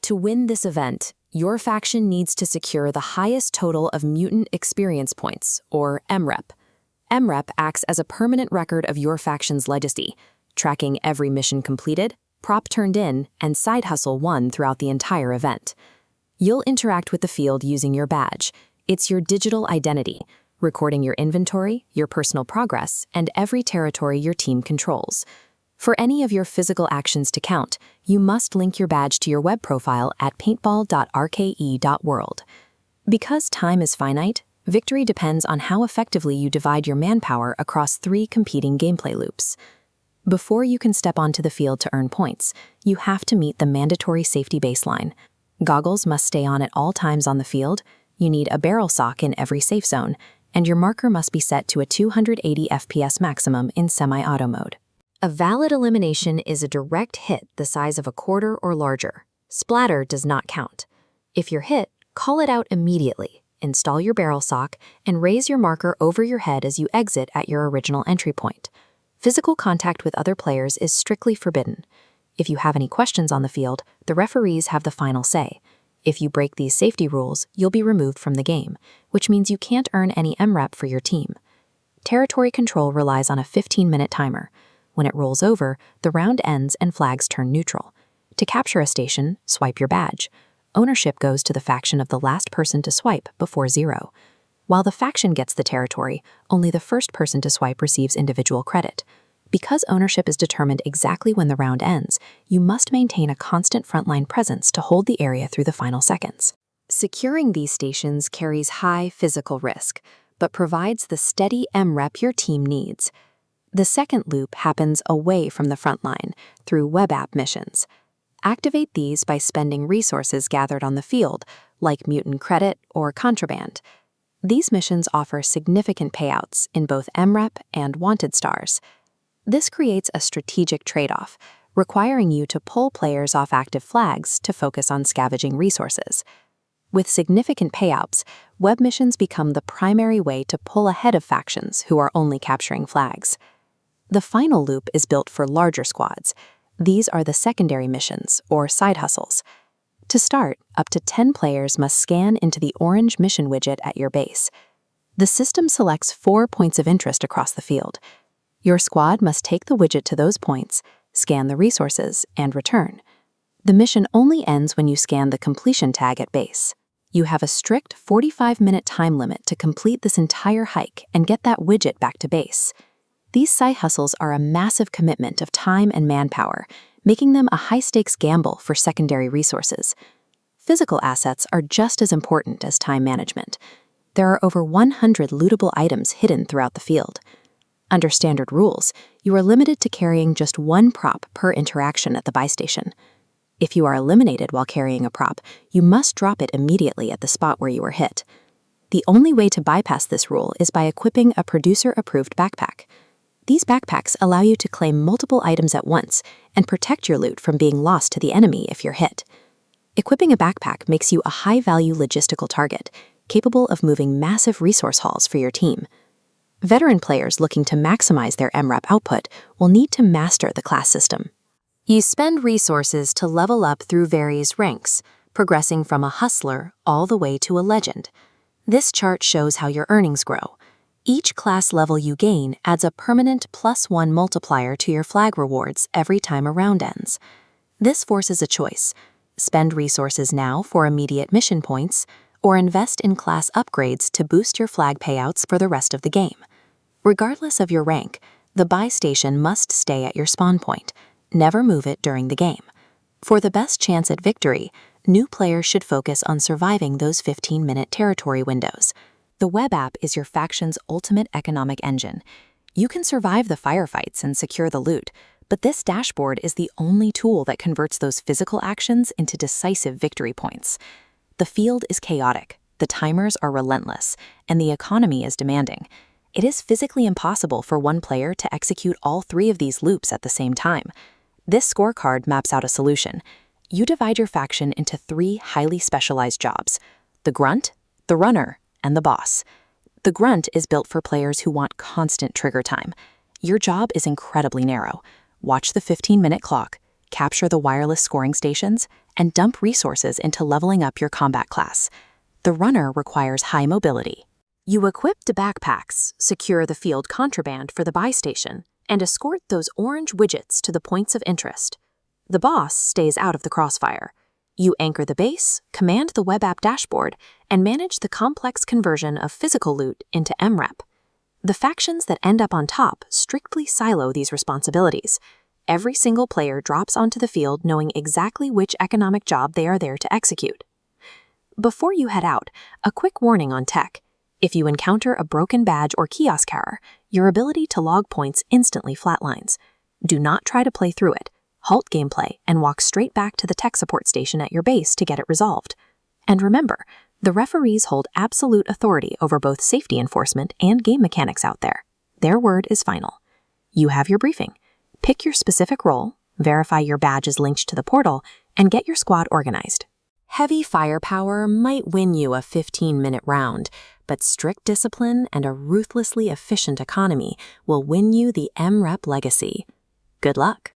To win this event, your faction needs to secure the highest total of Mutant Experience Points, or MREP. MREP acts as a permanent record of your faction's legacy, tracking every mission completed, prop turned in, and side hustle won throughout the entire event. You'll interact with the field using your badge. It's your digital identity, recording your inventory, your personal progress, and every territory your team controls. For any of your physical actions to count, you must link your badge to your web profile at paintball.rke.world. Because time is finite, victory depends on how effectively you divide your manpower across 3 competing gameplay loops. Before you can step onto the field to earn points, you have to meet the mandatory safety baseline. Goggles must stay on at all times on the field, you need a barrel sock in every safe zone, and your marker must be set to a 280 FPS maximum in semi-auto mode. A valid elimination is a direct hit the size of a quarter or larger. Splatter does not count. If you're hit, call it out immediately, install your barrel sock, and raise your marker over your head as you exit at your original entry point. Physical contact with other players is strictly forbidden. If you have any questions on the field, the referees have the final say. If you break these safety rules, you'll be removed from the game, which means you can't earn any MREP for your team. Territory control relies on a 15-minute timer. When it rolls over, the round ends and flags turn neutral. To capture a station, swipe your badge. Ownership goes to the faction of the last person to swipe before 0. While the faction gets the territory, only the first person to swipe receives individual credit. Because ownership is determined exactly when the round ends, you must maintain a constant frontline presence to hold the area through the final seconds. Securing these stations carries high physical risk, but provides the steady MREP your team needs. The second loop happens away from the front line, through web app missions. Activate these by spending resources gathered on the field, like mutant credit or contraband. These missions offer significant payouts in both MREP and wanted stars. This creates a strategic trade-off, requiring you to pull players off active flags to focus on scavenging resources. With significant payouts, web missions become the primary way to pull ahead of factions who are only capturing flags. The final loop is built for larger squads. These are the secondary missions, or side hustles. To start, up to 10 players must scan into the orange mission widget at your base. The system selects 4 points of interest across the field. Your squad must take the widget to those points, scan the resources, and return. The mission only ends when you scan the completion tag at base. You have a strict 45-minute time limit to complete this entire hike and get that widget back to base. These side hustles are a massive commitment of time and manpower, making them a high-stakes gamble for secondary resources. Physical assets are just as important as time management. There are over 100 lootable items hidden throughout the field. Under standard rules, you are limited to carrying just 1 prop per interaction at the buy station. If you are eliminated while carrying a prop, you must drop it immediately at the spot where you were hit. The only way to bypass this rule is by equipping a producer-approved backpack. These backpacks allow you to claim multiple items at once and protect your loot from being lost to the enemy if you're hit. Equipping a backpack makes you a high-value logistical target, capable of moving massive resource hauls for your team. Veteran players looking to maximize their MREP output will need to master the class system. You spend resources to level up through various ranks, progressing from a hustler all the way to a legend. This chart shows how your earnings grow. Each class level you gain adds a permanent +1 multiplier to your flag rewards every time a round ends. This forces a choice: spend resources now for immediate mission points, or invest in class upgrades to boost your flag payouts for the rest of the game. Regardless of your rank, the buy station must stay at your spawn point. Never move it during the game. For the best chance at victory, new players should focus on surviving those 15-minute territory windows. The web app is your faction's ultimate economic engine. You can survive the firefights and secure the loot, but this dashboard is the only tool that converts those physical actions into decisive victory points. The field is chaotic, the timers are relentless, and the economy is demanding. It is physically impossible for one player to execute all 3 of these loops at the same time. This scorecard maps out a solution. You divide your faction into 3 highly specialized jobs: the grunt, the runner, and the boss. The grunt is built for players who want constant trigger time. Your job is incredibly narrow. Watch the 15-minute clock, capture the wireless scoring stations, and dump resources into leveling up your combat class. The runner requires high mobility. You equip the backpacks, secure the field contraband for the buy station, and escort those orange widgets to the points of interest. The boss stays out of the crossfire. You anchor the base, command the web app dashboard, and manage the complex conversion of physical loot into MREP. The factions that end up on top strictly silo these responsibilities. Every single player drops onto the field knowing exactly which economic job they are there to execute. Before you head out, a quick warning on tech. If you encounter a broken badge or kiosk error, your ability to log points instantly flatlines. Do not try to play through it. Halt gameplay and walk straight back to the tech support station at your base to get it resolved. And remember, the referees hold absolute authority over both safety enforcement and game mechanics out there. Their word is final. You have your briefing. Pick your specific role, verify your badge is linked to the portal, and get your squad organized. Heavy firepower might win you a 15-minute round, but strict discipline and a ruthlessly efficient economy will win you the MREP legacy. Good luck.